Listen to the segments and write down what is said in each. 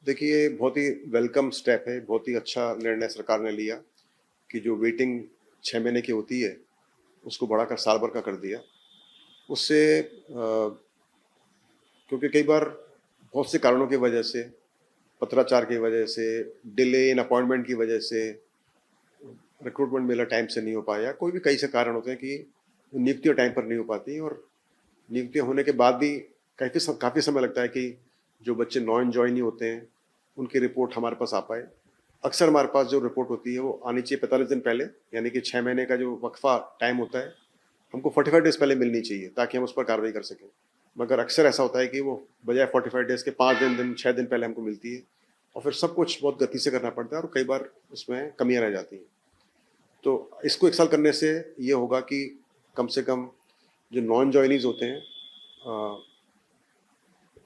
देखिए, बहुत ही welcome step है, बहुत ही अच्छा निर्णय सरकार ने लिया कि जो वेटिंग 6 महीने की होती है, उसको बढ़ाकर साल भर का कर दिया। उससे क्योंकि कई बार बहुत से कारणों की वजह से, पत्राचार की वजह से, डिले इन अपॉइंटमेंट की वजह से, रिक्रूटमेंट मेला टाइम से नहीं हो पाया, कोई भी कई से कारण होते हैं कि नियुक्तियाँ टाइम पर नहीं हो पाती और नियुक्तियाँ होने के बाद भी काफ़ी समय लगता है कि जो बच्चे नॉन जॉइन ही होते हैं, उनकी रिपोर्ट हमारे पास आ पाए। अक्सर हमारे पास जो रिपोर्ट होती है वो आनी चाहिए 45 दिन पहले, यानी कि 6 महीने का जो वक्फा टाइम होता है, हमको 45 डेज़ पहले मिलनी चाहिए ताकि हम उस पर कार्रवाई कर सकें। मगर अक्सर ऐसा होता है कि वो बजाय 45 डेज़ के 5 दिन 6 दिन पहले हमको मिलती है और फिर सब कुछ बहुत गति से करना पड़ता है और कई बार उसमें कमियाँ रह जाती हैं। तो इसको 1 साल करने से ये होगा कि कम से कम जो नॉन जॉइनीज़ होते हैं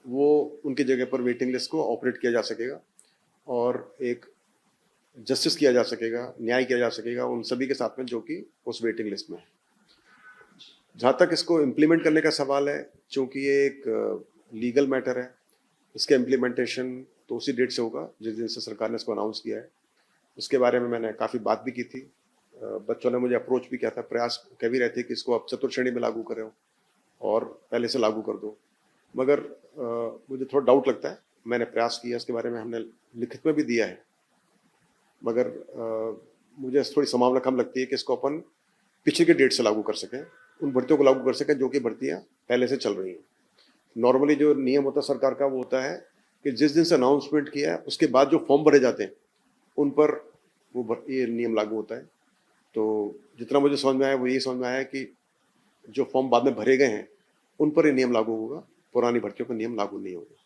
वो उनकी जगह पर वेटिंग लिस्ट को ऑपरेट किया जा सकेगा और एक जस्टिस किया जा सकेगा, न्याय किया जा सकेगा उन सभी के साथ में जो कि उस वेटिंग लिस्ट में है। जहाँ तक इसको इम्प्लीमेंट करने का सवाल है, चूँकि ये एक लीगल मैटर है, इसका इम्प्लीमेंटेशन तो उसी डेट से होगा जिस दिन से सरकार ने इसको अनाउंस किया है। इसके बारे में मैंने काफ़ी बात भी की थी। बच्चों ने मुझे अप्रोच भी किया था, प्रयास कह भी रहे थे कि इसको आप चतुर्थ श्रेणी में लागू करो और पहले से लागू कर दो। मगर मुझे थोड़ा डाउट लगता है, मैंने प्रयास किया इसके बारे में, हमने लिखित में भी दिया है। मगर मुझे थोड़ी संभावना कम लगती है कि इसको अपन पीछे के डेट से लागू कर सकें, उन भर्तियों को लागू कर सकें जो कि भर्तियाँ पहले से चल रही हैं। नॉर्मली जो नियम होता है सरकार का वो होता है कि जिस दिन से अनाउंसमेंट किया है उसके बाद जो फॉर्म भरे जाते हैं उन पर ये नियम लागू होता है। तो जितना मुझे समझ में आया वो यही समझ में आया कि जो फॉर्म बाद में भरे गए हैं उन पर ये नियम लागू होगा, पुरानी भर्तियों पर नियम लागू नहीं होगा।